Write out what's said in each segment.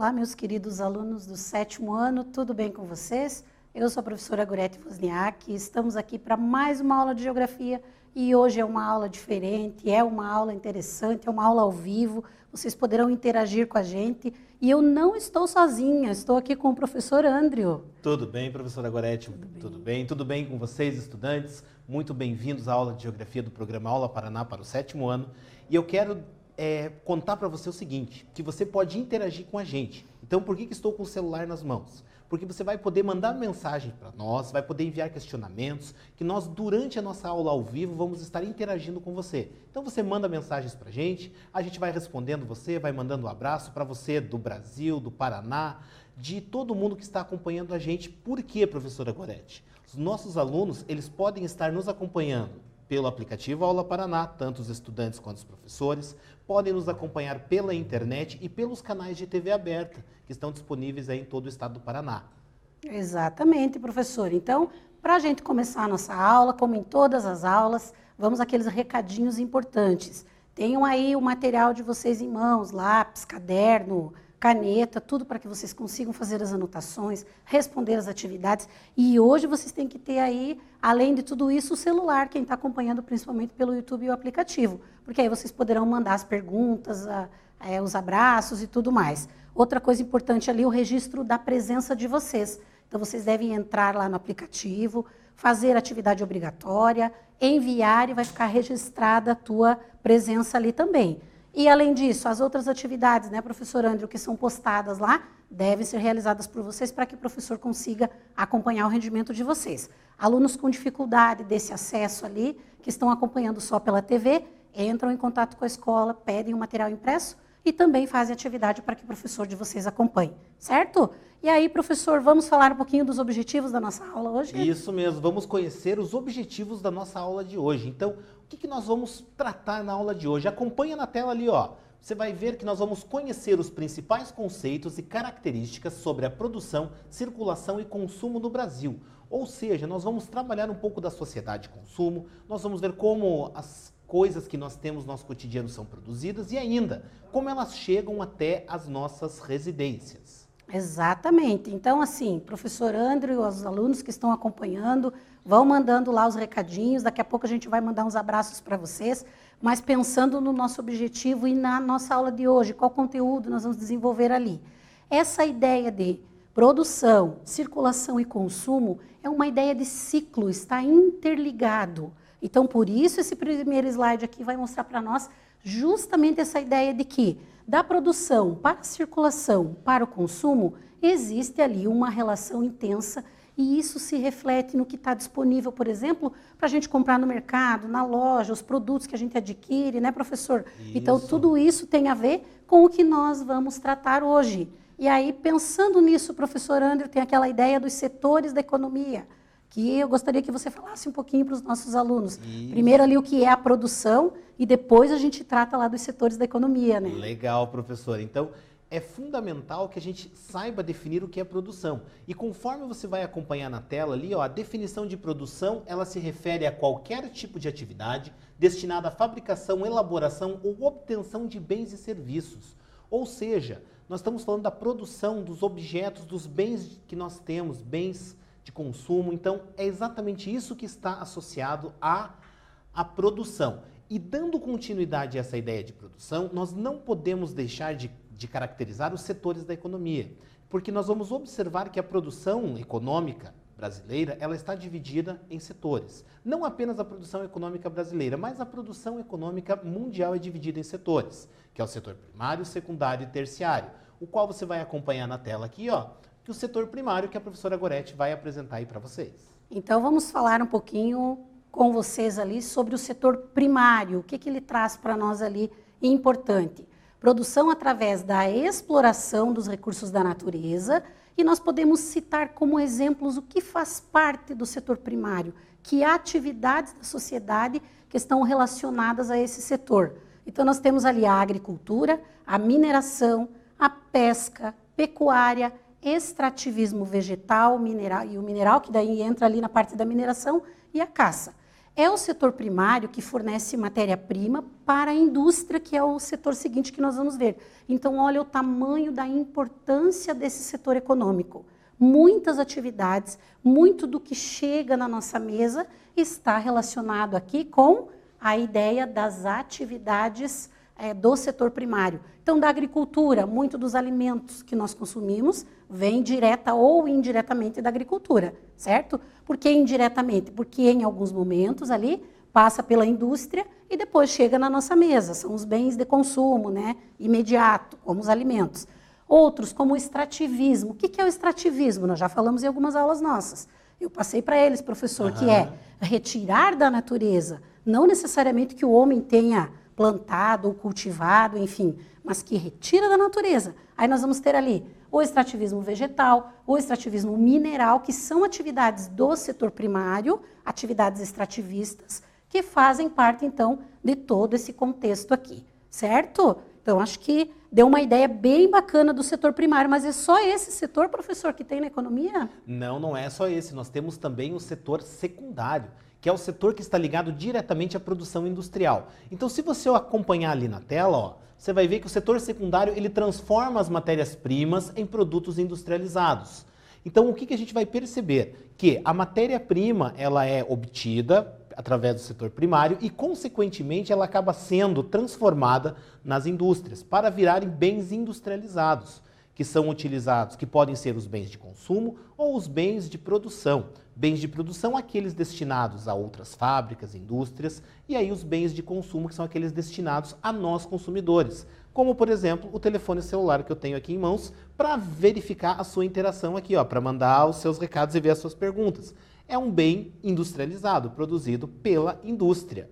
Olá, meus queridos alunos do 7º ano, tudo bem com vocês? Eu sou a professora Gorete Wozniak, estamos aqui para mais uma aula de Geografia e hoje é uma aula diferente, é uma aula interessante, é uma aula ao vivo, vocês poderão interagir com a gente e eu não estou sozinha, estou aqui com o professor Andrew. Tudo bem, professora Gorete? Tudo bem com vocês, estudantes? Muito bem-vindos à aula de Geografia do programa Aula Paraná para o 7º ano e eu quero contar para você o seguinte, que você pode interagir com a gente. Então, por que estou com o celular nas mãos? Porque você vai poder mandar mensagem para nós, vai poder enviar questionamentos, que nós, durante a nossa aula ao vivo, vamos estar interagindo com você. Então, você manda mensagens para a gente vai respondendo você, vai mandando um abraço para você do Brasil, do Paraná, de todo mundo que está acompanhando a gente. Por quê, professora Gorete? Os nossos alunos, eles podem estar nos acompanhando pelo aplicativo Aula Paraná, tanto os estudantes quanto os professores, podem nos acompanhar pela internet e pelos canais de TV aberta, que estão disponíveis aí em todo o estado do Paraná. Exatamente, professor. Então, para a gente começar a nossa aula, como em todas as aulas, vamos àqueles recadinhos importantes. Tenham aí o material de vocês em mãos, lápis, caderno, caneta, tudo para que vocês consigam fazer as anotações, responder as atividades. E hoje vocês têm que ter aí, além de tudo isso, o celular, quem está acompanhando principalmente pelo YouTube e o aplicativo. Porque aí vocês poderão mandar as perguntas, os abraços e tudo mais. Outra coisa importante ali, o registro da presença de vocês. Então, vocês devem entrar lá no aplicativo, fazer atividade obrigatória, enviar e vai ficar registrada a tua presença ali também. E, além disso, as outras atividades, né, professor Andrew, que são postadas lá, devem ser realizadas por vocês para que o professor consiga acompanhar o rendimento de vocês. Alunos com dificuldade desse acesso ali, que estão acompanhando só pela TV, entram em contato com a escola, pedem o material impresso e também fazem atividade para que o professor de vocês acompanhe, certo? E aí, professor, vamos falar um pouquinho dos objetivos da nossa aula hoje? Isso mesmo, vamos conhecer os objetivos da nossa aula de hoje. Então, o que nós vamos tratar na aula de hoje? Acompanha na tela ali, ó. Você vai ver que nós vamos conhecer os principais conceitos e características sobre a produção, circulação e consumo no Brasil. Ou seja, nós vamos trabalhar um pouco da sociedade de consumo, nós vamos ver como as coisas que nós temos no nosso cotidiano são produzidas e ainda como elas chegam até as nossas residências. Exatamente. Então, assim, professor Andrew, os alunos que estão acompanhando, vão mandando lá os recadinhos, daqui a pouco a gente vai mandar uns abraços para vocês, mas pensando no nosso objetivo e na nossa aula de hoje, qual conteúdo nós vamos desenvolver ali. Essa ideia de produção, circulação e consumo é uma ideia de ciclo, está interligado. Então, por isso, esse primeiro slide aqui vai mostrar para nós justamente essa ideia de que da produção para a circulação, para o consumo, existe ali uma relação intensa e isso se reflete no que está disponível, por exemplo, para a gente comprar no mercado, na loja, os produtos que a gente adquire, né, professor? Isso. Então, tudo isso tem a ver com o que nós vamos tratar hoje. E aí, pensando nisso, professor Andrew, tem aquela ideia dos setores da economia, que eu gostaria que você falasse um pouquinho para os nossos alunos. Isso. Primeiro ali o que é a produção e depois a gente trata lá dos setores da economia, né? Legal, professor. Então, é fundamental que a gente saiba definir o que é produção. E conforme você vai acompanhar na tela ali, ó, a definição de produção, ela se refere a qualquer tipo de atividade destinada à fabricação, elaboração ou obtenção de bens e serviços. Ou seja, nós estamos falando da produção dos objetos, dos bens que nós temos, bens de consumo. Então, é exatamente isso que está associado à produção. E dando continuidade a essa ideia de produção, nós não podemos deixar de caracterizar os setores da economia, porque nós vamos observar que a produção econômica brasileira, ela está dividida em setores. Não apenas a produção econômica brasileira, mas a produção econômica mundial é dividida em setores, que é o setor primário, secundário e terciário, o qual você vai acompanhar na tela aqui, ó, que o setor primário que a professora Gorete vai apresentar aí para vocês. Então, vamos falar um pouquinho com vocês ali sobre o setor primário, o que ele traz para nós ali importante. Produção através da exploração dos recursos da natureza e nós podemos citar como exemplos o que faz parte do setor primário, que atividades da sociedade que estão relacionadas a esse setor. Então, nós temos ali a agricultura, a mineração, a pesca, pecuária, extrativismo vegetal, mineral, e o mineral, que daí entra ali na parte da mineração, e a caça. É o setor primário que fornece matéria-prima para a indústria, que é o setor seguinte que nós vamos ver. Então, olha o tamanho da importância desse setor econômico. Muitas atividades, muito do que chega na nossa mesa está relacionado aqui com a ideia das atividades do setor primário. Então, da agricultura, muito dos alimentos que nós consumimos vem direta ou indiretamente da agricultura, certo? Por que indiretamente? Porque em alguns momentos ali passa pela indústria e depois chega na nossa mesa. São os bens de consumo, né, imediato, como os alimentos. Outros, como o extrativismo. O que é o extrativismo? Nós já falamos em algumas aulas nossas. Eu passei para eles, professor, que é retirar da natureza, não necessariamente que o homem tenha plantado ou cultivado, enfim, mas que retira da natureza. Aí nós vamos ter ali o extrativismo vegetal, o extrativismo mineral, que são atividades do setor primário, atividades extrativistas, que fazem parte, então, de todo esse contexto aqui, certo? Então, acho que deu uma ideia bem bacana do setor primário, mas é só esse setor, professor, que tem na economia? Não, não é só esse. Nós temos também o setor secundário, que é o setor que está ligado diretamente à produção industrial. Então, se você acompanhar ali na tela, ó, você vai ver que o setor secundário ele transforma as matérias-primas em produtos industrializados. Então, o que a gente vai perceber? Que a matéria-prima ela é obtida através do setor primário e, consequentemente, ela acaba sendo transformada nas indústrias para virarem bens industrializados, que são utilizados, que podem ser os bens de consumo ou os bens de produção. Bens de produção, aqueles destinados a outras fábricas, indústrias, e aí os bens de consumo, que são aqueles destinados a nós consumidores. Como, por exemplo, o telefone celular que eu tenho aqui em mãos para verificar a sua interação aqui, para mandar os seus recados e ver as suas perguntas. É um bem industrializado, produzido pela indústria.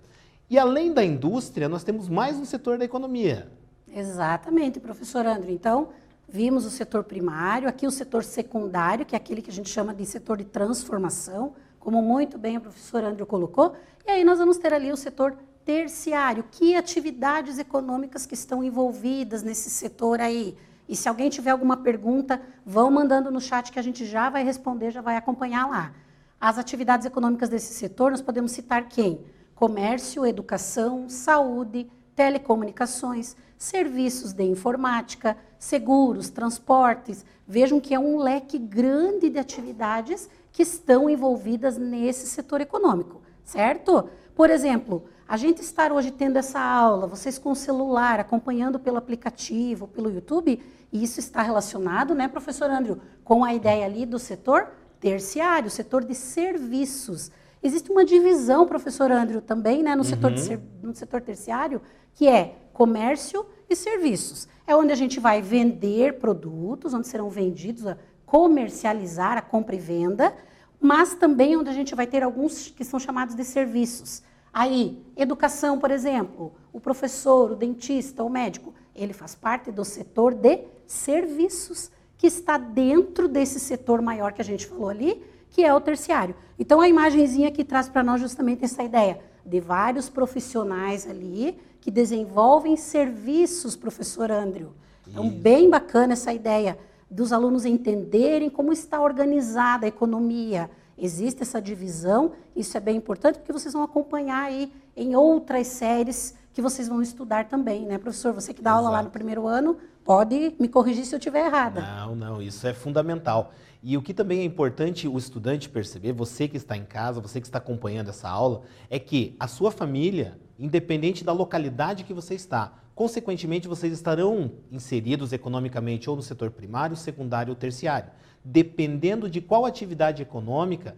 E além da indústria, nós temos mais um setor da economia. Exatamente, professor André. Então, vimos o setor primário, aqui o setor secundário, que é aquele que a gente chama de setor de transformação, como muito bem o professor André colocou, e aí nós vamos ter ali o setor terciário, que atividades econômicas que estão envolvidas nesse setor aí. E se alguém tiver alguma pergunta, vão mandando no chat que a gente já vai responder, já vai acompanhar lá. As atividades econômicas desse setor, nós podemos citar quem? Comércio, educação, saúde, telecomunicações, serviços de informática, seguros, transportes. Vejam que é um leque grande de atividades que estão envolvidas nesse setor econômico, certo? Por exemplo, a gente estar hoje tendo essa aula, vocês com o celular, acompanhando pelo aplicativo, pelo YouTube, e isso está relacionado, né, professor André, com a ideia ali do setor terciário, setor de serviços. Existe uma divisão, professor André, também, né, no setor terciário, que é comércio e serviços. É onde a gente vai vender produtos, onde serão vendidos, comercializar a compra e venda, mas também onde a gente vai ter alguns que são chamados de serviços. Aí, educação, por exemplo, o professor, o dentista, o médico, ele faz parte do setor de serviços, que está dentro desse setor maior que a gente falou ali, que é o terciário. Então, a imagenzinha aqui traz para nós justamente essa ideia de vários profissionais ali que desenvolvem serviços, professor André. Então, bem bacana essa ideia dos alunos entenderem como está organizada a economia. Existe essa divisão, isso é bem importante, porque vocês vão acompanhar aí em outras séries que vocês vão estudar também, né, professor? Você que dá aula lá no primeiro ano, pode me corrigir se eu estiver errada. Não, isso é fundamental. E o que também é importante o estudante perceber, você que está em casa, você que está acompanhando essa aula, é que a sua família, independente da localidade que você está, consequentemente vocês estarão inseridos economicamente ou no setor primário, secundário ou terciário. Dependendo de qual atividade econômica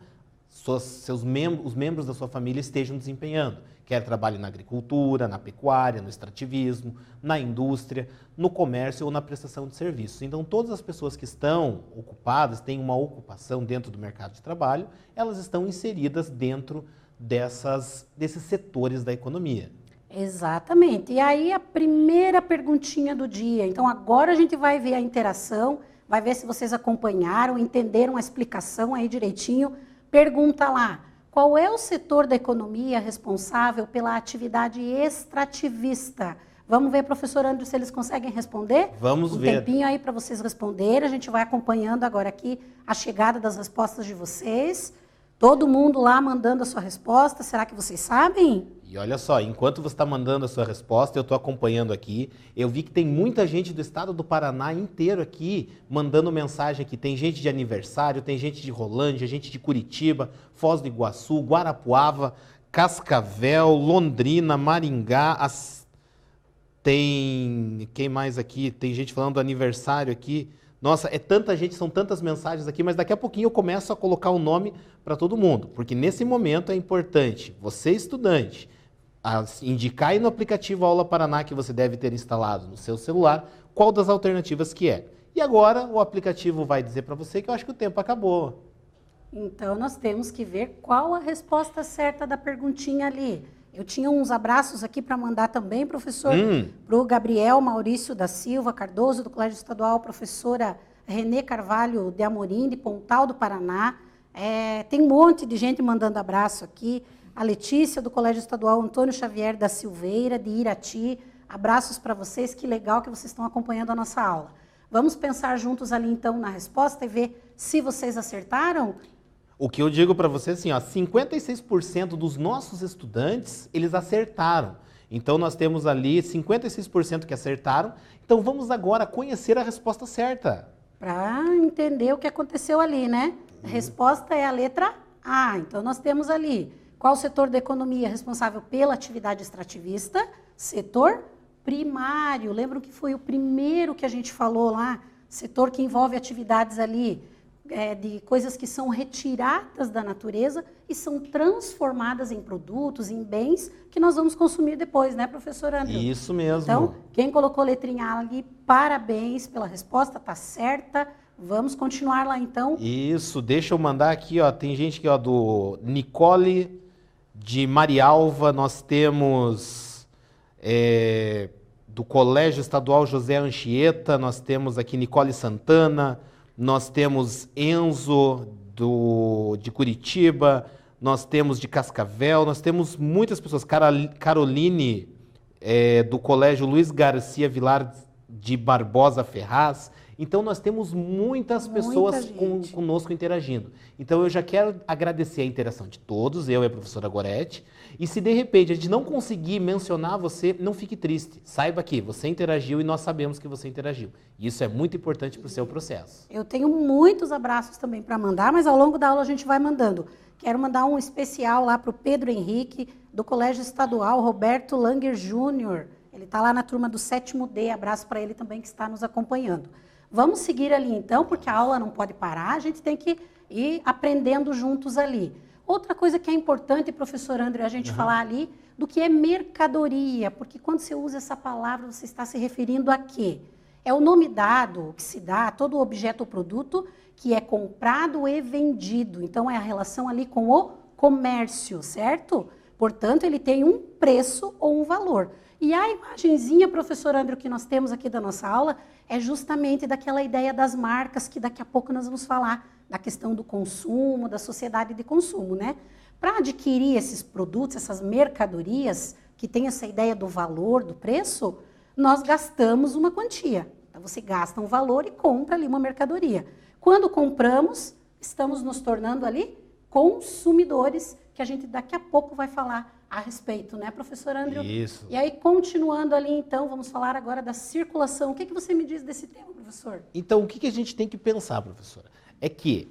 os membros da sua família estejam desempenhando. Quer trabalhe na agricultura, na pecuária, no extrativismo, na indústria, no comércio ou na prestação de serviços. Então, todas as pessoas que estão ocupadas, têm uma ocupação dentro do mercado de trabalho, elas estão inseridas dentro desses setores da economia. Exatamente. E aí a primeira perguntinha do dia. Então, agora a gente vai ver a interação, vai ver se vocês acompanharam, entenderam a explicação aí direitinho. Pergunta lá, qual é o setor da economia responsável pela atividade extrativista? Vamos ver, professor André, se eles conseguem responder? Vamos ver. Um tempinho aí para vocês responderem. A gente vai acompanhando agora aqui a chegada das respostas de vocês. Todo mundo lá mandando a sua resposta, será que vocês sabem? E olha só, enquanto você está mandando a sua resposta, eu estou acompanhando aqui. Eu vi que tem muita gente do estado do Paraná inteiro aqui mandando mensagem aqui. Tem gente de aniversário, tem gente de Rolândia, gente de Curitiba, Foz do Iguaçu, Guarapuava, Cascavel, Londrina, Maringá. Tem... Quem mais aqui? Tem gente falando do aniversário aqui. Nossa, é tanta gente, são tantas mensagens aqui, mas daqui a pouquinho eu começo a colocar um nome para todo mundo. Porque nesse momento é importante, você estudante, indicar aí no aplicativo Aula Paraná que você deve ter instalado no seu celular, qual das alternativas que é. E agora o aplicativo vai dizer para você que eu acho que o tempo acabou. Então nós temos que ver qual a resposta certa da perguntinha ali. Eu tinha uns abraços aqui para mandar também, professor, para o Gabriel Maurício da Silva Cardoso, do Colégio Estadual, professora Renê Carvalho de Amorim, de Pontal do Paraná. Tem um monte de gente mandando abraço aqui. A Letícia, do Colégio Estadual Antônio Xavier da Silveira, de Irati. Abraços para vocês, que legal que vocês estão acompanhando a nossa aula. Vamos pensar juntos ali, então, na resposta e ver se vocês acertaram? O que eu digo para você é assim, ó, 56% dos nossos estudantes, eles acertaram. Então, nós temos ali 56% que acertaram. Então, vamos agora conhecer a resposta certa. Para entender o que aconteceu ali, né? A resposta é a letra A. Então, nós temos ali... Qual setor da economia é responsável pela atividade extrativista? Setor primário. Lembram que foi o primeiro que a gente falou lá? Setor que envolve atividades ali de coisas que são retiradas da natureza e são transformadas em produtos, em bens que nós vamos consumir depois, né, professor André? Isso mesmo. Então, quem colocou letrinha A ali, parabéns pela resposta, tá certa. Vamos continuar lá, então. Isso, deixa eu mandar aqui, ó, tem gente aqui, ó, do Nicole... De Marialva, nós temos do Colégio Estadual José Anchieta, nós temos aqui Nicole Santana, nós temos Enzo de Curitiba, nós temos de Cascavel, nós temos muitas pessoas. Caroline, do Colégio Luiz Garcia Vilar de Barbosa Ferraz. Então, nós temos muitas pessoas conosco interagindo. Então, eu já quero agradecer a interação de todos, eu e a professora Gorete. E se, de repente, a gente não conseguir mencionar você, não fique triste. Saiba que você interagiu e nós sabemos que você interagiu. E isso é muito importante para o seu processo. Eu tenho muitos abraços também para mandar, mas ao longo da aula a gente vai mandando. Quero mandar um especial lá para o Pedro Henrique, do Colégio Estadual Roberto Langer Júnior. Ele está lá na turma do 7º D. Abraço para ele também que está nos acompanhando. Vamos seguir ali então, porque a aula não pode parar, a gente tem que ir aprendendo juntos ali. Outra coisa que é importante, professor André, a gente falar ali do que é mercadoria, porque quando você usa essa palavra, você está se referindo a quê? É o nome dado que se dá a todo objeto ou produto que é comprado e vendido. Então, é a relação ali com o comércio, certo? Portanto, ele tem um preço ou um valor. E a imagenzinha, professor André, que nós temos aqui da nossa aula, é justamente daquela ideia das marcas que daqui a pouco nós vamos falar, da questão do consumo, da sociedade de consumo, né? Para adquirir esses produtos, essas mercadorias, que tem essa ideia do valor, do preço, nós gastamos uma quantia. Então, você gasta um valor e compra ali uma mercadoria. Quando compramos, estamos nos tornando ali consumidores, que a gente daqui a pouco vai falar a respeito, né, professor André? Isso. E aí, continuando ali, então, vamos falar agora da circulação. O que você me diz desse tema, professor? Então, o que a gente tem que pensar, professora? É que,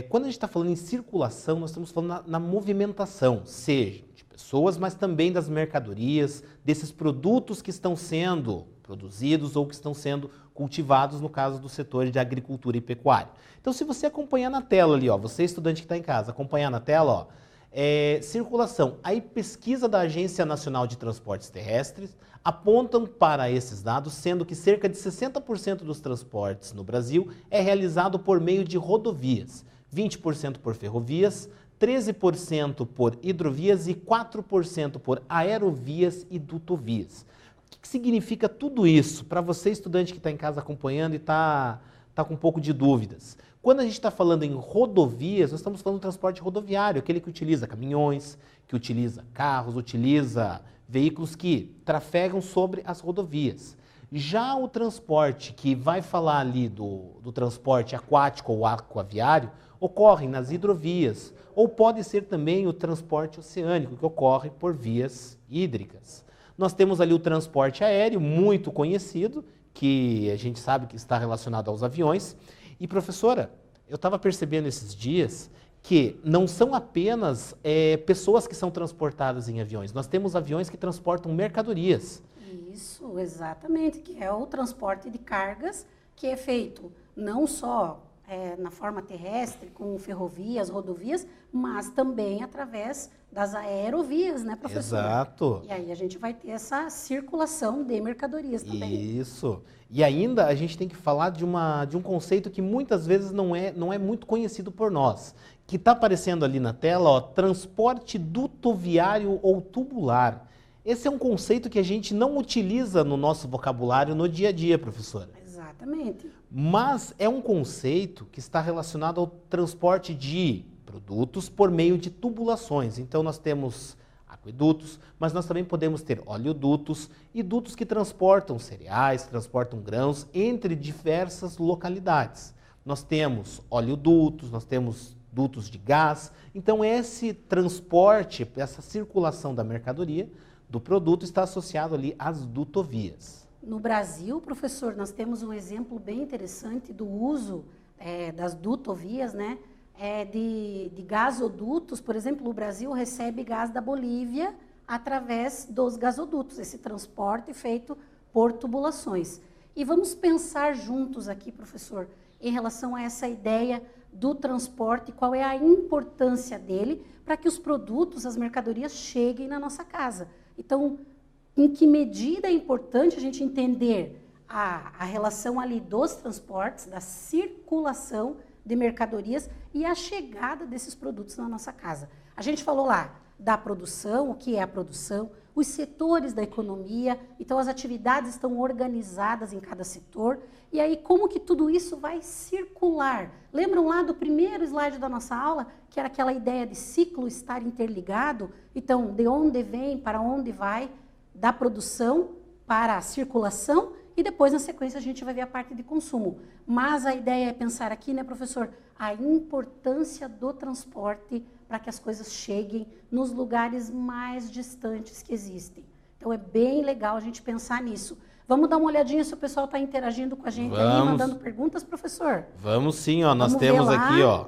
quando a gente está falando em circulação, nós estamos falando na movimentação, seja de pessoas, mas também das mercadorias, desses produtos que estão sendo produzidos ou que estão sendo cultivados, no caso do setor de agricultura e pecuária. Então, se você acompanhar na tela ali, ó, você estudante que está em casa, acompanhar na tela, ó, circulação. Aí, pesquisa da Agência Nacional de Transportes Terrestres apontam para esses dados, sendo que cerca de 60% dos transportes no Brasil é realizado por meio de rodovias, 20% por ferrovias, 13% por hidrovias e 4% por aerovias e dutovias. O que significa tudo isso para você, estudante que está em casa acompanhando e está com um pouco de dúvidas? Quando a gente está falando em rodovias, nós estamos falando de transporte rodoviário, aquele que utiliza caminhões, que utiliza carros, utiliza veículos que trafegam sobre as rodovias. Já o transporte que vai falar ali do transporte aquático ou aquaviário, ocorrem nas hidrovias, ou pode ser também o transporte oceânico, que ocorre por vias hídricas. Nós temos ali o transporte aéreo, muito conhecido, que a gente sabe que está relacionado aos aviões. E, professora, eu estava percebendo esses dias que não são apenas pessoas que são transportadas em aviões. Nós temos aviões que transportam mercadorias. Isso, exatamente, que é o transporte de cargas, que é feito não só na forma terrestre, com ferrovias, rodovias, mas também através das aerovias, né, professor? Exato. E aí a gente vai ter essa circulação de mercadorias também. Isso. E ainda a gente tem que falar de um conceito que muitas vezes não é muito conhecido por nós, que está aparecendo ali na tela, ó, transporte dutoviário ou tubular. Esse é um conceito que a gente não utiliza no nosso vocabulário no dia a dia, professora. Exatamente. Mas é um conceito que está relacionado ao transporte de produtos por meio de tubulações. Então nós temos aquedutos, mas nós também podemos ter oleodutos e dutos que transportam cereais, transportam grãos entre diversas localidades. Nós temos oleodutos, nós temos dutos de gás. Então esse transporte, essa circulação da mercadoria, do produto, está associado ali às dutovias. No Brasil, professor, nós temos um exemplo bem interessante do uso das dutovias, né? De gasodutos. Por exemplo, o Brasil recebe gás da Bolívia através dos gasodutos, esse transporte feito por tubulações. E vamos pensar juntos aqui, professor, em relação a essa ideia do transporte, qual é a importância dele para que os produtos, as mercadorias cheguem na nossa casa. Então, em que medida é importante a gente entender a relação ali dos transportes, da circulação de mercadorias e a chegada desses produtos na nossa casa. A gente falou lá da produção, o que é a produção, os setores da economia, então as atividades estão organizadas em cada setor, e aí como que tudo isso vai circular? Lembram lá do primeiro slide da nossa aula, que era aquela ideia de ciclo estar interligado? Então, de onde vem, para onde vai, da produção para a circulação, e depois, na sequência, a gente vai ver a parte de consumo. Mas a ideia é pensar aqui, né, professor, a importância do transporte para que as coisas cheguem nos lugares mais distantes que existem. Então, é bem legal a gente pensar nisso. Vamos dar uma olhadinha se o pessoal está interagindo com a gente aí, mandando perguntas, professor? Vamos sim, ó. Nós Vamos temos aqui, ó,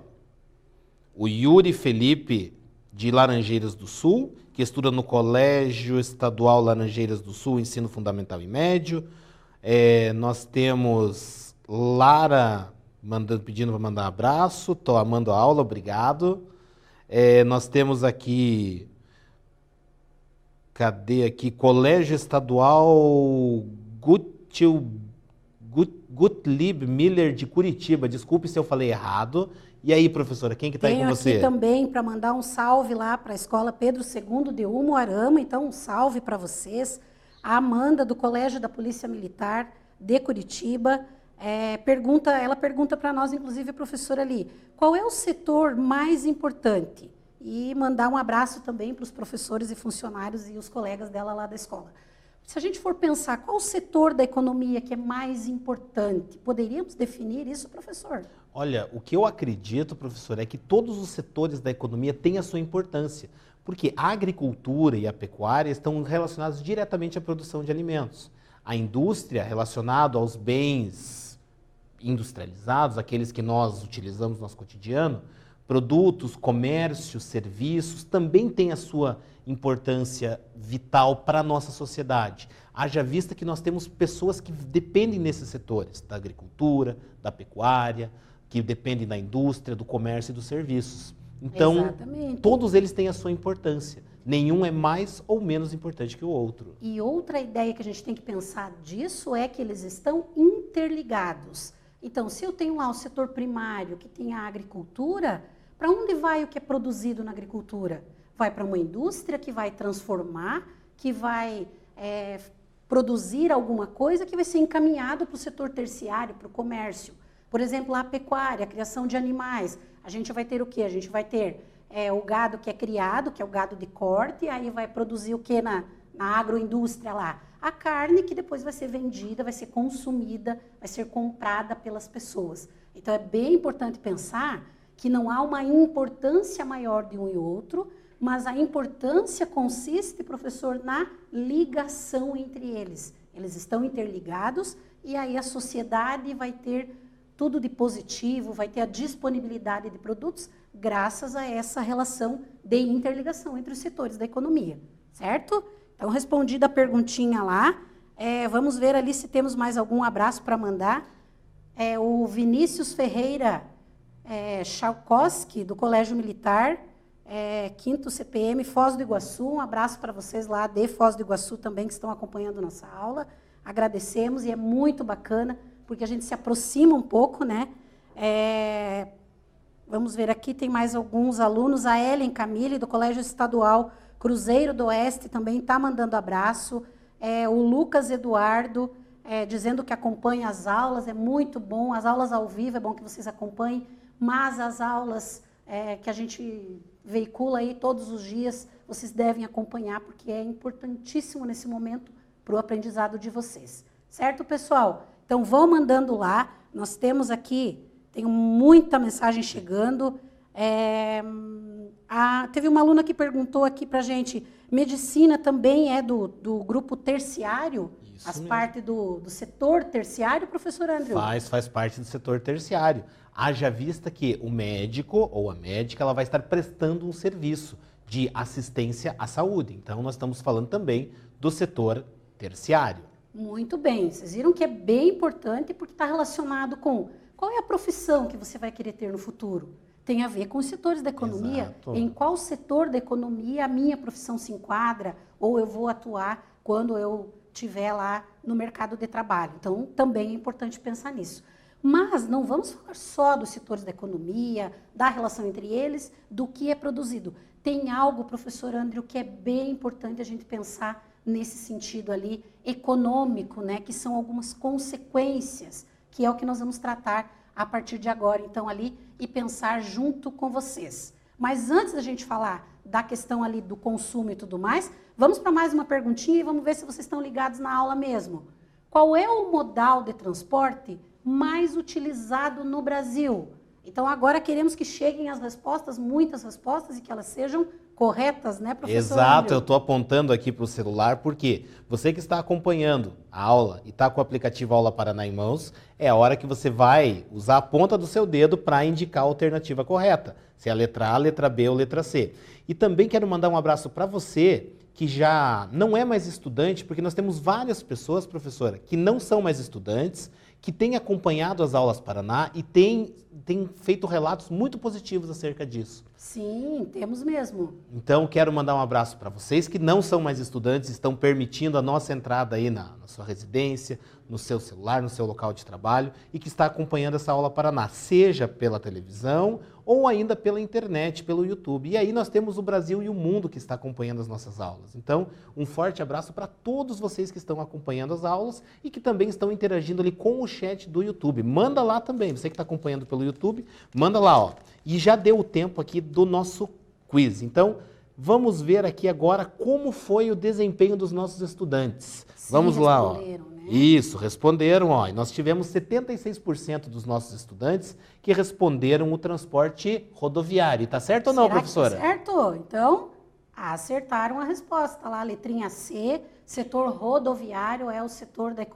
o Yuri Felipe, de Laranjeiras do Sul, que estuda no Colégio Estadual Laranjeiras do Sul, ensino fundamental e médio. Nós temos Lara pedindo para mandar um abraço, estou amando a aula, obrigado. Nós temos aqui, cadê aqui? Colégio Estadual Gottlieb Miller de Curitiba, desculpe se eu falei errado. E aí, professora, quem que está aí com você? Tenho aqui também para mandar um salve lá para a Escola Pedro II de Umuarama, então um salve para vocês. A Amanda, do Colégio da Polícia Militar de Curitiba, ela pergunta para nós, inclusive, professora ali, qual é o setor mais importante? E mandar um abraço também para os professores e funcionários e os colegas dela lá da escola. Se a gente for pensar, qual o setor da economia que é mais importante? Poderíamos definir isso, professor? Olha, o que eu acredito, professor, é que todos os setores da economia têm a sua importância, porque a agricultura e a pecuária estão relacionados diretamente à produção de alimentos. A indústria, relacionada aos bens industrializados, aqueles que nós utilizamos no nosso cotidiano, produtos, comércio, serviços, também tem a sua importância vital para a nossa sociedade. Haja vista que nós temos pessoas que dependem desses setores, da agricultura, da pecuária, que dependem da indústria, do comércio e dos serviços. Então, exatamente, todos eles têm a sua importância. Nenhum é mais ou menos importante que o outro. E outra ideia que a gente tem que pensar disso é que eles estão interligados. Então, se eu tenho lá o setor primário, que tem a agricultura, para onde vai o que é produzido na agricultura? Vai para uma indústria que vai transformar, que vai produzir alguma coisa que vai ser encaminhado para o setor terciário, para o comércio. Por exemplo, a pecuária, a criação de animais. A gente vai ter o quê? A gente vai ter o gado que é criado, que é o gado de corte, aí vai produzir o quê na agroindústria lá? A carne que depois vai ser vendida, vai ser consumida, vai ser comprada pelas pessoas. Então, é bem importante pensar que não há uma importância maior de um e outro, mas a importância consiste, professor, na ligação entre eles. Eles estão interligados e aí a sociedade vai ter tudo de positivo, vai ter a disponibilidade de produtos graças a essa relação de interligação entre os setores da economia, certo? Então, respondida a perguntinha lá, vamos ver ali se temos mais algum abraço para mandar. O Vinícius Ferreira Chalkowski, do Colégio Militar, 5º CPM, Foz do Iguaçu. Um abraço para vocês lá de Foz do Iguaçu também, que estão acompanhando nossa aula. Agradecemos e é muito bacana, porque a gente se aproxima um pouco, né? Vamos ver aqui, tem mais alguns alunos. A Ellen Camille, do Colégio Estadual Cruzeiro do Oeste, também está mandando abraço. O Lucas Eduardo, dizendo que acompanha as aulas, é muito bom. As aulas ao vivo, é bom que vocês acompanhem, mas as aulas que a gente veicula aí todos os dias, vocês devem acompanhar, porque é importantíssimo nesse momento para o aprendizado de vocês. Certo, pessoal? Então, vão mandando lá. Nós temos aqui, tem muita mensagem chegando. Teve uma aluna que perguntou aqui para a gente, medicina também é do grupo terciário? Isso Faz mesmo. Parte do setor terciário, professor Andrew? Faz parte do setor terciário. Haja vista que o médico ou a médica ela vai estar prestando um serviço de assistência à saúde. Então, nós estamos falando também do setor terciário. Muito bem. Vocês viram que é bem importante porque está relacionado com qual é a profissão que você vai querer ter no futuro. Tem a ver com os setores da economia. Exato. Em qual setor da economia a minha profissão se enquadra ou eu vou atuar quando eu estiver lá no mercado de trabalho. Então, também é importante pensar nisso. Mas não vamos falar só dos setores da economia, da relação entre eles, do que é produzido. Tem algo, professor Andrew, que é bem importante a gente pensar nesse sentido ali econômico, né, que são algumas consequências, que é o que nós vamos tratar a partir de agora, então, ali, e pensar junto com vocês. Mas antes da gente falar da questão ali do consumo e tudo mais, vamos para mais uma perguntinha e vamos ver se vocês estão ligados na aula mesmo. Qual é o modal de transporte mais utilizado no Brasil? Então, agora queremos que cheguem as respostas, muitas respostas, e que elas sejam corretas, né, professor? Exato, Andrew? eu estou apontando aqui para o celular, porque você que está acompanhando a aula e está com o aplicativo Aula Paraná em mãos, é a hora que você vai usar a ponta do seu dedo para indicar a alternativa correta, se é a letra A, letra B ou letra C. E também quero mandar um abraço para você que já não é mais estudante, porque nós temos várias pessoas, professora, que não são mais estudantes, que têm acompanhado as aulas Paraná e têm feito relatos muito positivos acerca disso. Sim, temos mesmo. Então, quero mandar um abraço para vocês que não são mais estudantes, estão permitindo a nossa entrada aí na sua residência, no seu celular, no seu local de trabalho e que está acompanhando essa aula Paraná, seja pela televisão ou ainda pela internet, pelo YouTube. E aí nós temos o Brasil e o mundo que está acompanhando as nossas aulas. Então, um forte abraço para todos vocês que estão acompanhando as aulas e que também estão interagindo ali com o chat do YouTube. Manda lá também, você que está acompanhando pelo YouTube, manda lá, ó. E já deu o tempo aqui do nosso quiz. Então, vamos ver aqui agora como foi o desempenho dos nossos estudantes. Sim, Vamos lá, ó. responderam, né? Isso, responderam, ó. E nós tivemos 76% dos nossos estudantes que responderam o transporte rodoviário. Tá certo ou não, Será professora? que tá certo? Então, acertaram a resposta lá, letrinha C, setor rodoviário é o setor da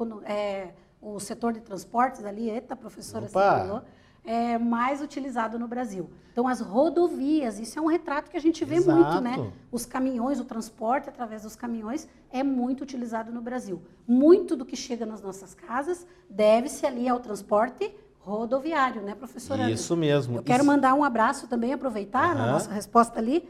o setor de transportes ali, eita, professora, você Opa! falou, é mais utilizado no Brasil. Então, as rodovias, isso é um retrato que a gente vê Exato. muito, né? Os caminhões, o transporte através dos caminhões é muito utilizado no Brasil. Muito do que chega nas nossas casas deve-se ali ao transporte rodoviário, né, professora? Isso mesmo. Eu quero Isso- mandar um abraço também, aproveitar na Aham. nossa resposta ali,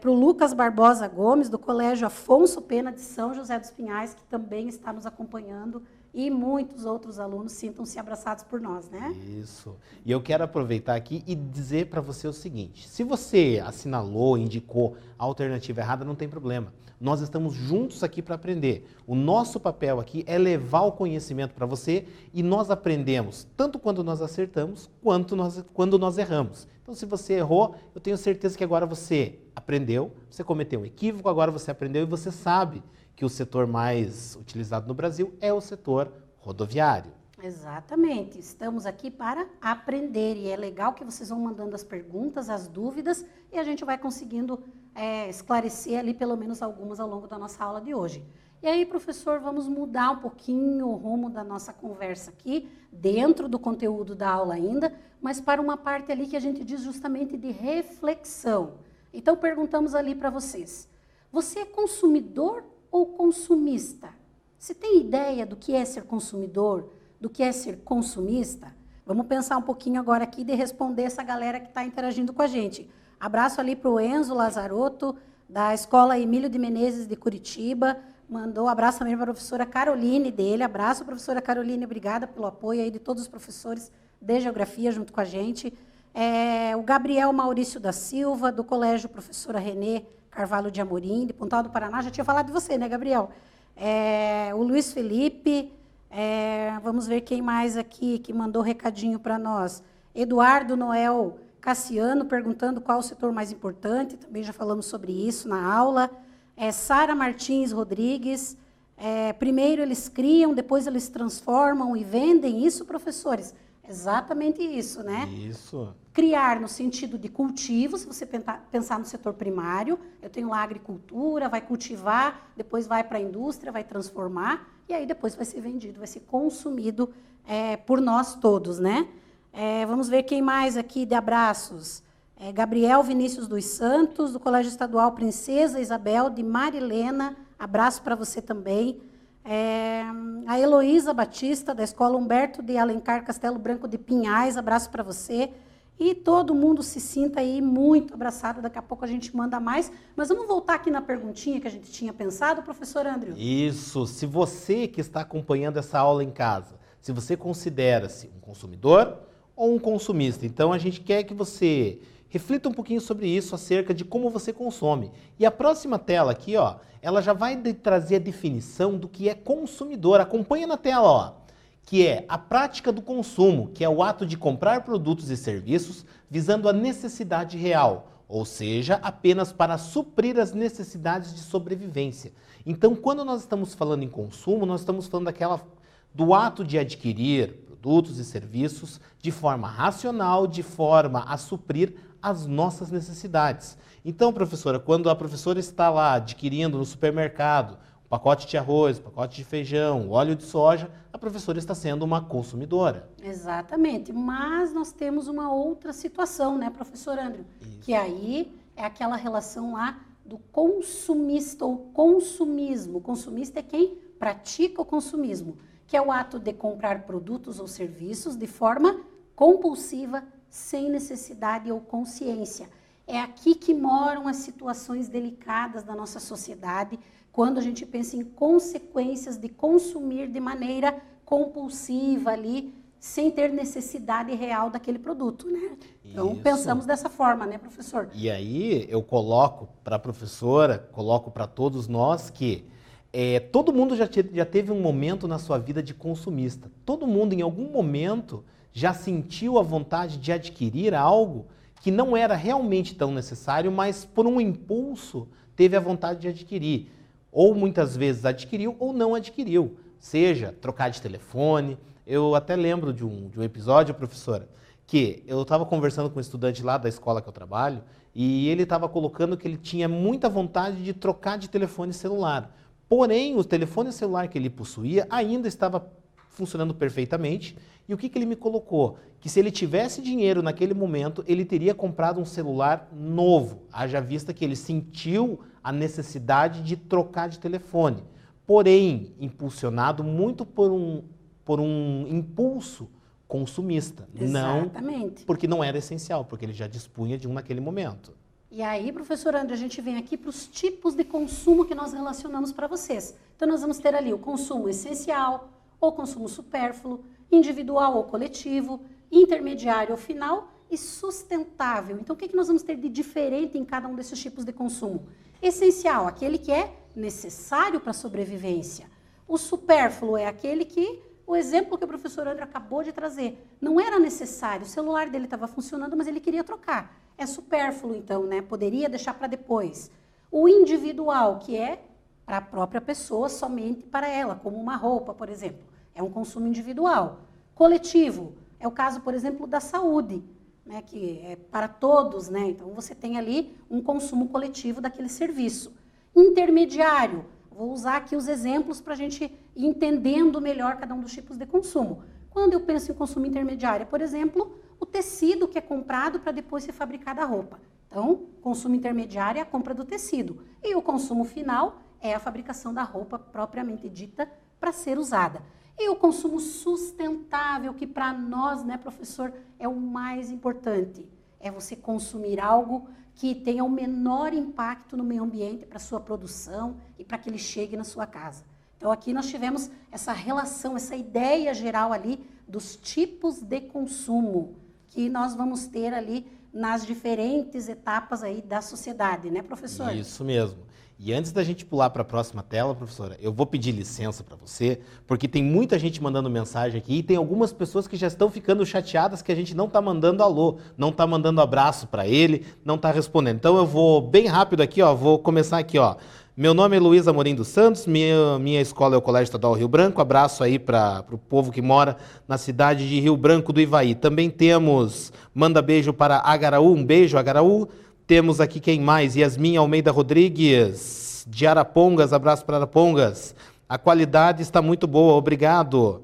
para o Lucas Barbosa Gomes, do Colégio Afonso Pena de São José dos Pinhais, que também está nos acompanhando, e muitos outros alunos sintam-se abraçados por nós, né? Isso. E eu quero aproveitar aqui e dizer para você o seguinte: se você assinalou, indicou a alternativa errada, não tem problema. Nós estamos juntos aqui para aprender. O nosso papel aqui é levar o conhecimento para você e nós aprendemos tanto quando nós acertamos quanto quando nós erramos. Então, se você errou, eu tenho certeza que agora você aprendeu, você cometeu um equívoco, agora você aprendeu e você sabe que o setor mais utilizado no Brasil é o setor rodoviário. Exatamente. Estamos aqui para aprender e é legal que vocês vão mandando as perguntas, as dúvidas e a gente vai conseguindo esclarecer ali pelo menos algumas ao longo da nossa aula de hoje. E aí, professor, vamos mudar um pouquinho o rumo da nossa conversa aqui, dentro do conteúdo da aula ainda, mas para uma parte ali que a gente diz justamente de reflexão. Então, perguntamos ali para vocês, você é consumidor ou consumista? Você tem ideia do que é ser consumidor, do que é ser consumista? Vamos pensar um pouquinho agora aqui de responder essa galera que está interagindo com a gente. Abraço ali para o Enzo Lazarotto, da Escola Emílio de Menezes de Curitiba, mandou abraço também para a professora Caroline dele. Abraço, professora Caroline, obrigada pelo apoio aí de todos os professores de Geografia junto com a gente. O Gabriel Maurício da Silva, do Colégio Professora Renê Carvalho de Amorim, de Pontal do Paraná. Já tinha falado de você, né, Gabriel? O Luiz Felipe, vamos ver quem mais aqui que mandou recadinho para nós. Eduardo Noel Cassiano, perguntando qual o setor mais importante, também já falamos sobre isso na aula. Sara Martins Rodrigues, primeiro eles criam, depois eles transformam e vendem, isso, professores? Exatamente isso, né? Isso. Criar no sentido de cultivo, se você pensar no setor primário, eu tenho lá a agricultura, vai cultivar, depois vai para a indústria, vai transformar, e aí depois vai ser vendido, vai ser consumido por nós todos, né? Vamos ver quem mais aqui de abraços. Gabriel Vinícius dos Santos, do Colégio Estadual Princesa Isabel, de Marilena, abraço para você também. A Heloísa Batista, da Escola Humberto de Alencar Castelo Branco de Pinhais, abraço para você. E todo mundo se sinta aí muito abraçado, daqui a pouco a gente manda mais. Mas vamos voltar aqui na perguntinha que a gente tinha pensado, professor Andrew? Isso, se você que está acompanhando essa aula em casa, se você considera-se um consumidor ou um consumista, então a gente quer que você reflita um pouquinho sobre isso, acerca de como você consome. E a próxima tela aqui, ó, ela já vai trazer a definição do que é consumidor. Acompanha na tela, ó, que é a prática do consumo, que é o ato de comprar produtos e serviços visando a necessidade real, ou seja, apenas para suprir as necessidades de sobrevivência. Então, quando nós estamos falando em consumo, nós estamos falando do ato de adquirir produtos e serviços de forma racional, de forma a suprir as nossas necessidades. Então, professora, quando a professora está lá adquirindo no supermercado um pacote de arroz, um pacote de feijão, óleo de soja, a professora está sendo uma consumidora. Exatamente, mas nós temos uma outra situação, né, professor Andrew? Isso. Que aí é aquela relação lá do consumista ou consumismo. O consumista é quem pratica o consumismo, que é o ato de comprar produtos ou serviços de forma compulsiva, sem necessidade ou consciência. É aqui que moram as situações delicadas da nossa sociedade, quando a gente pensa em consequências de consumir de maneira compulsiva ali, sem ter necessidade real daquele produto, né? Então, pensamos dessa forma, né, professor? E aí, eu coloco para a professora, coloco para todos nós que todo mundo já teve um momento na sua vida de consumista. Todo mundo, em algum momento, já sentiu a vontade de adquirir algo que não era realmente tão necessário, mas por um impulso teve a vontade de adquirir. Ou muitas vezes adquiriu ou não adquiriu. Seja trocar de telefone. Eu até lembro de um episódio, professora, que eu estava conversando com um estudante lá da escola que eu trabalho e ele estava colocando que ele tinha muita vontade de trocar de telefone celular. Porém, o telefone celular que ele possuía ainda estava funcionando perfeitamente. E o que ele me colocou? Que se ele tivesse dinheiro naquele momento, ele teria comprado um celular novo. Haja vista que ele sentiu a necessidade de trocar de telefone. Porém, impulsionado muito por um impulso consumista. Exatamente. Não porque não era essencial, porque ele já dispunha de um naquele momento. E aí, professor André, a gente vem aqui para os tipos de consumo que nós relacionamos para vocês. Então, nós vamos ter ali o consumo essencial, ou consumo supérfluo, individual ou coletivo, intermediário ou final e sustentável. Então, o que nós vamos ter de diferente em cada um desses tipos de consumo? Essencial, aquele que é necessário para a sobrevivência. O supérfluo é aquele que, o exemplo que o professor André acabou de trazer, não era necessário, o celular dele estava funcionando, mas ele queria trocar. É supérfluo, então, né? Poderia deixar para depois. O individual, que é para a própria pessoa, somente para ela, como uma roupa, por exemplo. É um consumo individual. coletivo. É o caso, por exemplo, da saúde, né, que é para todos, né? Então, você tem ali um consumo coletivo daquele serviço. Intermediário, vou usar aqui os exemplos para a gente ir entendendo melhor cada um dos tipos de consumo. Quando eu penso em consumo intermediário, por exemplo, o tecido que é comprado para depois ser fabricada a roupa. Então, consumo intermediário é a compra do tecido. E o consumo final é a fabricação da roupa propriamente dita para ser usada. E o consumo sustentável, que para nós, né, professor, é o mais importante. É você consumir algo que tenha o menor impacto no meio ambiente para a sua produção e para que ele chegue na sua casa. Então, aqui nós tivemos essa relação, essa ideia geral ali dos tipos de consumo que nós vamos ter ali nas diferentes etapas aí da sociedade, né, professor? Isso mesmo. E antes da gente pular para a próxima tela, professora, eu vou pedir licença para você, porque tem muita gente mandando mensagem aqui e tem algumas pessoas que já estão ficando chateadas que a gente não está mandando alô, não está mandando abraço para ele, não está respondendo. Então eu vou bem rápido aqui, ó, vou começar aqui, ó. Meu nome é Luiz Amorim dos Santos, minha escola é o Colégio Estadual Rio Branco. Abraço aí para o povo que mora na cidade de Rio Branco do Ivaí. Também temos, manda beijo para Agaraú, um beijo, Agaraú. Temos aqui quem mais? Yasmin Almeida Rodrigues, de Arapongas, abraço para Arapongas. A qualidade está muito boa, obrigado.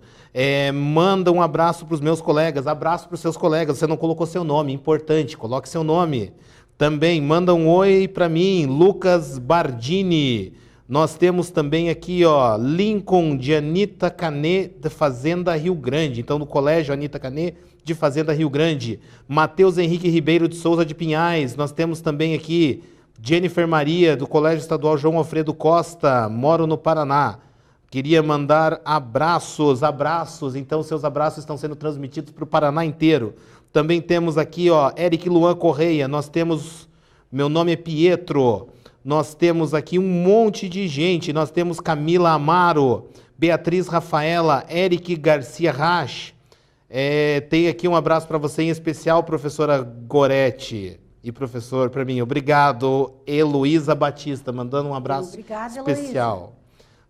Manda um abraço para os meus colegas, abraço para os seus colegas. Você não colocou seu nome, importante, coloque seu nome. Também manda um oi para mim, Lucas Bardini. Nós temos também aqui, ó, Lincoln de Anita Canê, de Fazenda Rio Grande. Então, no Colégio Anita Canê, de Fazenda Rio Grande. Matheus Henrique Ribeiro de Souza de Pinhais. Nós temos também aqui Jennifer Maria, do Colégio Estadual João Alfredo Costa. Moro no Paraná. Queria mandar abraços. Então, seus abraços estão sendo transmitidos para o Paraná inteiro. Também temos aqui, ó, Eric Luan Correia. Nós temos, meu nome é Pietro. Nós temos aqui um monte de gente. Nós temos Camila Amaro, Beatriz Rafaela, Eric Garcia Rasch. Tem aqui um abraço para você em especial, professora Goretti. E professor, para mim, obrigado. Heloísa Batista, mandando um abraço especial. Heloísa.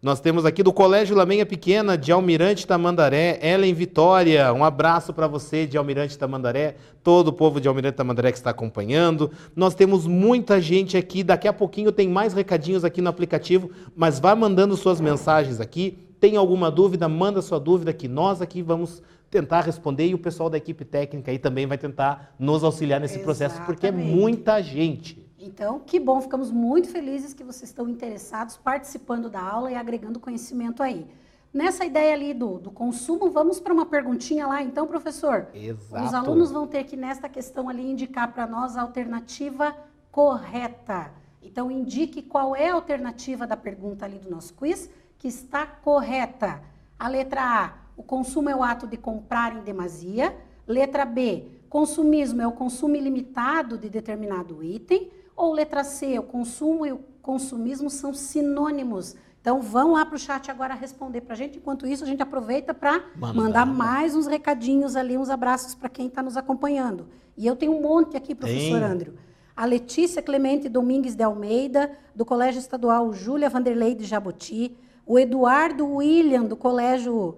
Nós temos aqui do Colégio Lamenha Pequena, de Almirante Tamandaré, Ellen Vitória. Um abraço para você, de Almirante Tamandaré, todo o povo de Almirante Tamandaré que está acompanhando. Nós temos muita gente aqui, daqui a pouquinho tem mais recadinhos aqui no aplicativo, mas vá mandando suas mensagens aqui. Tem alguma dúvida, manda sua dúvida que nós aqui vamos tentar responder e o pessoal da equipe técnica aí também vai tentar nos auxiliar nesse processo, porque é muita gente. Então, que bom, ficamos muito felizes que vocês estão interessados, participando da aula e agregando conhecimento aí. Nessa ideia ali do consumo, vamos para uma perguntinha lá, então, professor? Exato. Os alunos vão ter que, nesta questão ali, indicar para nós a alternativa correta. Então, indique qual é a alternativa da pergunta ali do nosso quiz que está correta. A letra A, o consumo é o ato de comprar em demasia. Letra B, consumismo é o consumo ilimitado de determinado item. Ou letra C, o consumo e o consumismo são sinônimos. Então, vão lá para o chat agora responder para a gente. Enquanto isso, a gente aproveita para mandar mais uns recadinhos ali, uns abraços para quem está nos acompanhando. E eu tenho um monte aqui, professor André. A Letícia Clemente Domingues de Almeida, do Colégio Estadual Júlia Vanderlei de Jaboti. O Eduardo William, do Colégio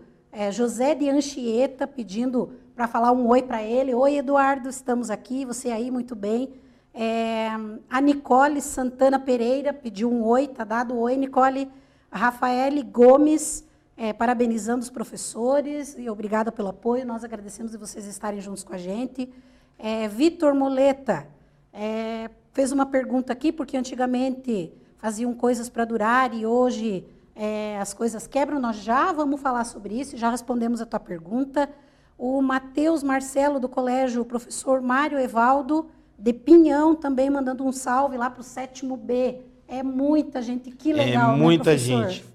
José de Anchieta, pedindo para falar um oi para ele. Oi, Eduardo, estamos aqui. Você aí, muito bem. A Nicole Santana Pereira pediu um oi, tá dado oi, Nicole. A Rafaele Gomes, parabenizando os professores e obrigada pelo apoio, nós agradecemos de vocês estarem juntos com a gente. Vitor Moleta fez uma pergunta aqui, porque antigamente faziam coisas para durar e hoje as coisas quebram, nós já vamos falar sobre isso, já respondemos a tua pergunta. O Matheus Marcelo, do Colégio Professor Mário Evaldo, de Pinhão, também mandando um salve lá para o 7º B. É muita gente, que legal, muita né, professor? gente.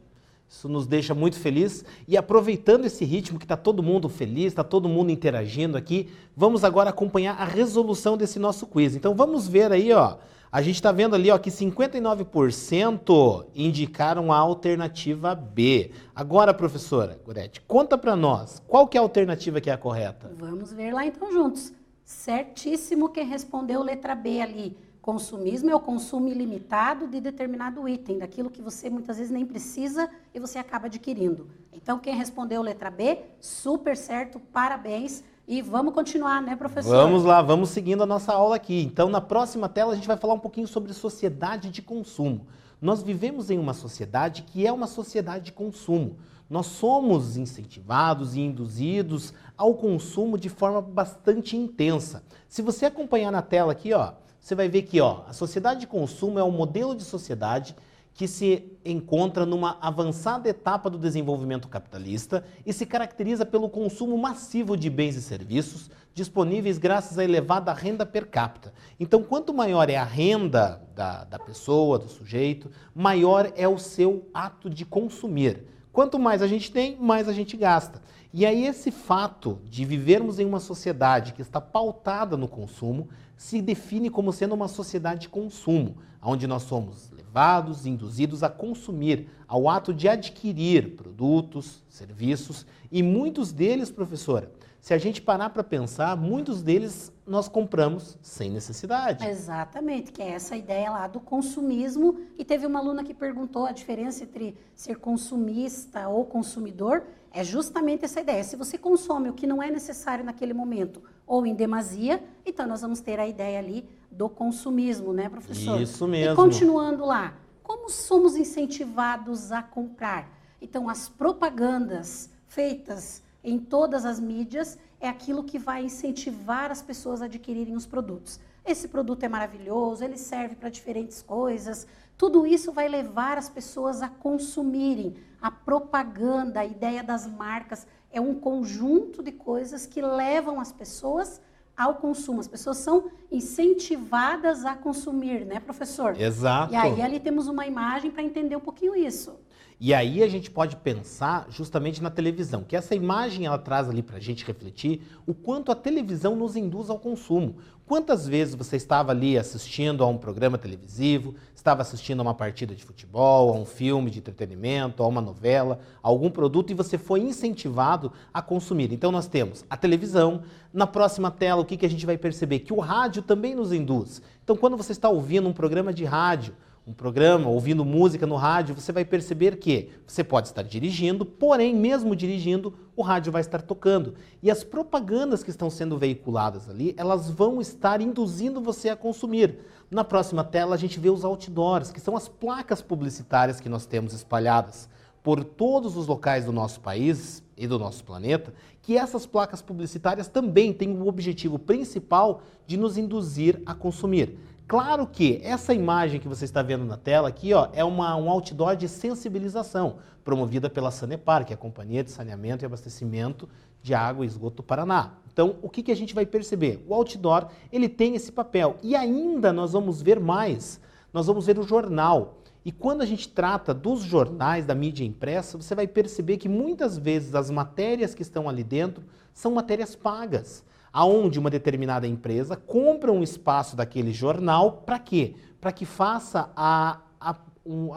Isso nos deixa muito feliz. E aproveitando esse ritmo que está todo mundo feliz, está todo mundo interagindo aqui, vamos agora acompanhar a resolução desse nosso quiz. Então vamos ver aí, ó. A gente está vendo ali, ó, que 59% indicaram a alternativa B. Agora, professora Goretti, conta para nós, qual que é a alternativa que é a correta? Vamos ver lá então juntos. Certíssimo quem respondeu letra B ali. Consumismo é o consumo ilimitado de determinado item, daquilo que você muitas vezes nem precisa e você acaba adquirindo. Então, quem respondeu letra B, super certo, parabéns. E vamos continuar, né, professor? Vamos lá, vamos seguindo a nossa aula aqui. Então, na próxima tela, a gente vai falar um pouquinho sobre sociedade de consumo. Nós vivemos em uma sociedade que é uma sociedade de consumo. Nós somos incentivados e induzidos ao consumo de forma bastante intensa. Se você acompanhar na tela aqui, ó, você vai ver que a sociedade de consumo é um modelo de sociedade que se encontra numa avançada etapa do desenvolvimento capitalista e se caracteriza pelo consumo massivo de bens e serviços disponíveis graças à elevada renda per capita. Então, quanto maior é a renda da pessoa, do sujeito, maior é o seu ato de consumir. Quanto mais a gente tem, mais a gente gasta. E aí esse fato de vivermos em uma sociedade que está pautada no consumo se define como sendo uma sociedade de consumo, onde nós somos levados, induzidos a consumir, ao ato de adquirir produtos, serviços, e muitos deles, professora, se a gente parar para pensar, muitos deles nós compramos sem necessidade. Exatamente, que é essa ideia lá do consumismo. E teve uma aluna que perguntou a diferença entre ser consumista ou consumidor. É justamente essa ideia. Se você consome o que não é necessário naquele momento ou em demasia, então nós vamos ter a ideia ali do consumismo, né, professor? Isso mesmo. E continuando lá, como somos incentivados a comprar? Então, as propagandas feitas em todas as mídias é aquilo que vai incentivar as pessoas a adquirirem os produtos. Esse produto é maravilhoso, ele serve para diferentes coisas. Tudo isso vai levar as pessoas a consumirem. A propaganda, a ideia das marcas, é um conjunto de coisas que levam as pessoas ao consumo. As pessoas são incentivadas a consumir, né, professor? Exato. E aí ali temos uma imagem para entender um pouquinho isso. E aí a gente pode pensar justamente na televisão, que essa imagem ela traz ali para a gente refletir o quanto a televisão nos induz ao consumo. Quantas vezes você estava ali assistindo a um programa televisivo, estava assistindo a uma partida de futebol, a um filme de entretenimento, a uma novela, a algum produto e você foi incentivado a consumir. Então nós temos a televisão, na próxima tela o que a gente vai perceber? Que o rádio também nos induz. Então quando você está ouvindo um programa de rádio, um programa, ouvindo música no rádio, você vai perceber que você pode estar dirigindo, porém, mesmo dirigindo, o rádio vai estar tocando. E as propagandas que estão sendo veiculadas ali, elas vão estar induzindo você a consumir. Na próxima tela, a gente vê os outdoors, que são as placas publicitárias que nós temos espalhadas por todos os locais do nosso país e do nosso planeta, que essas placas publicitárias também têm o objetivo principal de nos induzir a consumir. Claro que essa imagem que você está vendo na tela aqui, é um outdoor de sensibilização, promovida pela Sanepar, que é a Companhia de Saneamento e Abastecimento de Água e Esgoto do Paraná. Então, o que a gente vai perceber? O outdoor, ele tem esse papel. E ainda nós vamos ver mais, nós vamos ver o jornal. E quando a gente trata dos jornais, da mídia impressa, você vai perceber que muitas vezes as matérias que estão ali dentro são matérias pagas, aonde uma determinada empresa compra um espaço daquele jornal para quê? Para que faça a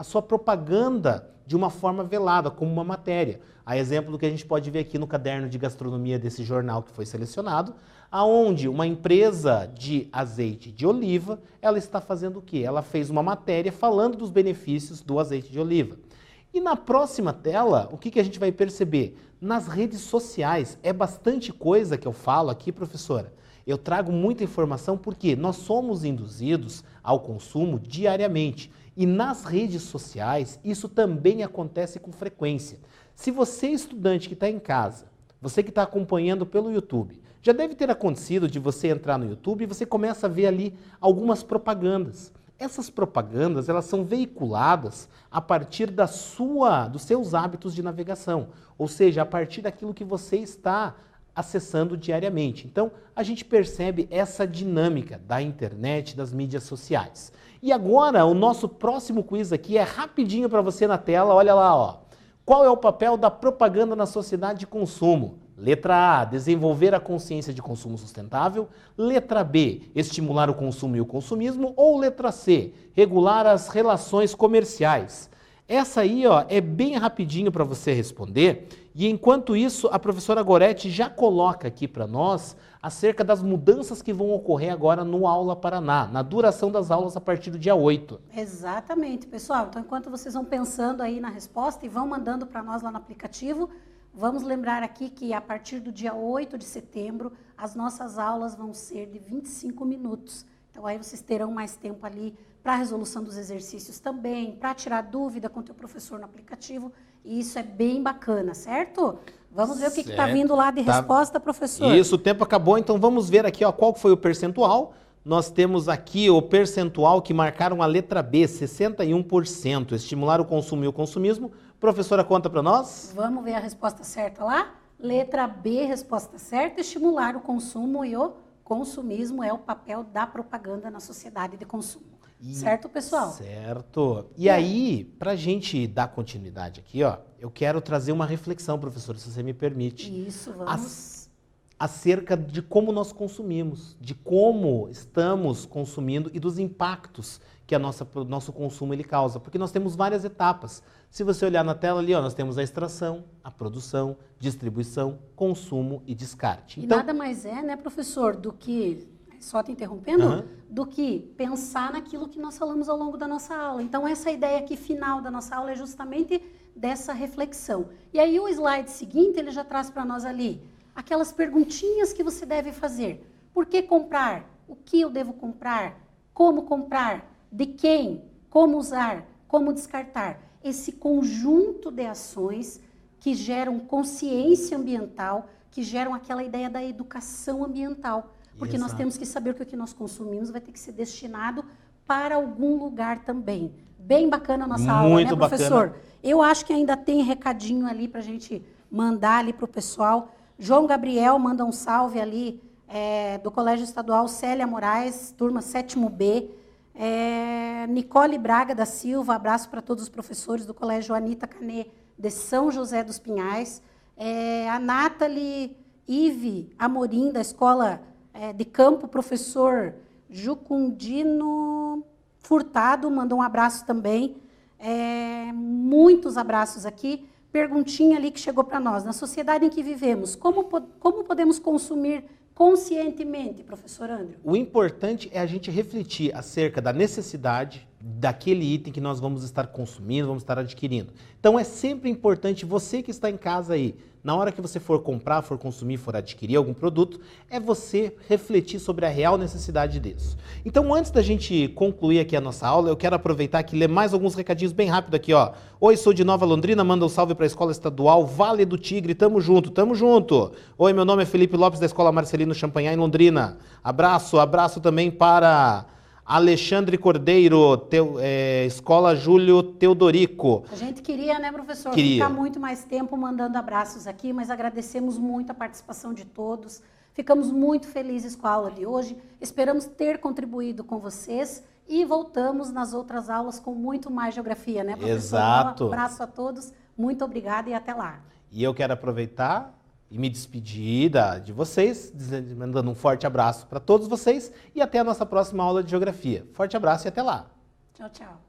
sua propaganda de uma forma velada, como uma matéria. A exemplo do que a gente pode ver aqui no caderno de gastronomia desse jornal que foi selecionado, aonde uma empresa de azeite de oliva, ela está fazendo o quê? Ela fez uma matéria falando dos benefícios do azeite de oliva. E na próxima tela, o que a gente vai perceber? Nas redes sociais, é bastante coisa que eu falo aqui, professora. Eu trago muita informação porque nós somos induzidos ao consumo diariamente. E nas redes sociais, isso também acontece com frequência. Se você, estudante que está em casa, você que está acompanhando pelo YouTube, já deve ter acontecido de você entrar no YouTube e você começa a ver ali algumas propagandas. Essas propagandas, elas são veiculadas a partir dos seus hábitos de navegação, ou seja, a partir daquilo que você está acessando diariamente. Então, a gente percebe essa dinâmica da internet, das mídias sociais. E agora, o nosso próximo quiz aqui é rapidinho para você na tela, olha lá, Qual é o papel da propaganda na sociedade de consumo? Letra A, desenvolver a consciência de consumo sustentável. Letra B, estimular o consumo e o consumismo. Ou letra C, regular as relações comerciais. Essa aí, ó, é bem rapidinho para você responder. E enquanto isso, a professora Gorete já coloca aqui para nós acerca das mudanças que vão ocorrer agora no Aula Paraná, na duração das aulas a partir do dia 8. Exatamente, pessoal. Então, enquanto vocês vão pensando aí na resposta e vão mandando para nós lá no aplicativo, vamos lembrar aqui que a partir do dia 8 de setembro, as nossas aulas vão ser de 25 minutos. Então, aí vocês terão mais tempo ali para a resolução dos exercícios também, para tirar dúvida com o teu professor no aplicativo. E isso é bem bacana, certo? Vamos ver o que está vindo lá de resposta, professor. Isso, o tempo acabou, então vamos ver aqui ó, qual foi o percentual. Nós temos aqui o percentual que marcaram a letra B, 61%. Estimular o consumo e o consumismo. Professora, conta para nós. Vamos ver a resposta certa lá? Letra B, resposta certa. Estimular o consumo e o consumismo é o papel da propaganda na sociedade de consumo. Certo, pessoal? Certo. E aí, para a gente dar continuidade aqui, ó, eu quero trazer uma reflexão, professor, se você me permite. Isso, vamos. Acerca de como nós consumimos, de como estamos consumindo e dos impactos que o nosso consumo ele causa. Porque nós temos várias etapas. Se você olhar na tela ali, ó, nós temos a extração, a produção, distribuição, consumo e descarte. E nada mais é, né, professor, do que, só te interrompendo, do que pensar naquilo que nós falamos ao longo da nossa aula. Então, essa ideia aqui final da nossa aula é justamente dessa reflexão. E aí, o slide seguinte, ele já traz para nós ali aquelas perguntinhas que você deve fazer. Por que comprar? O que eu devo comprar? Como comprar? De quem? Como usar? Como descartar? Esse conjunto de ações que geram consciência ambiental, que geram aquela ideia da educação ambiental. Porque nós temos que saber que o que nós consumimos vai ter que ser destinado para algum lugar também. Bem bacana a nossa aula, né, professor? Bacana. Eu acho que ainda tem recadinho ali para a gente mandar ali para o pessoal. João Gabriel manda um salve ali do Colégio Estadual Célia Moraes, turma 7º B. Nicole Braga da Silva, abraço para todos os professores do Colégio Anita Canê de São José dos Pinhais. A Nathalie Ive Amorim, da Escola de Campo, professor Jucundino Furtado, mandou um abraço também. Muitos abraços aqui. Perguntinha ali que chegou para nós. Na sociedade em que vivemos, como podemos consumir conscientemente, professor André? O importante é a gente refletir acerca da necessidade daquele item que nós vamos estar consumindo, vamos estar adquirindo. Então é sempre importante, você que está em casa aí, na hora que você for comprar, for consumir, for adquirir algum produto, é você refletir sobre a real necessidade disso. Então, antes da gente concluir aqui a nossa aula, eu quero aproveitar aqui e ler mais alguns recadinhos bem rápido aqui, ó. Oi, sou de Nova Londrina, manda um salve para a Escola Estadual Vale do Tigre, tamo junto, tamo junto. Oi, meu nome é Felipe Lopes, da Escola Marcelino Champagnat, em Londrina. Abraço também para Alexandre Cordeiro, Escola Júlio Teodorico. A gente queria, né, professor, ficar muito mais tempo mandando abraços aqui, mas agradecemos muito a participação de todos. Ficamos muito felizes com a aula de hoje. Esperamos ter contribuído com vocês e voltamos nas outras aulas com muito mais geografia, né, professor? Exato. Um abraço a todos, muito obrigada e até lá. E eu quero aproveitar e me despedir de vocês, mandando um forte abraço para todos vocês e até a nossa próxima aula de geografia. Forte abraço e até lá. Tchau, tchau.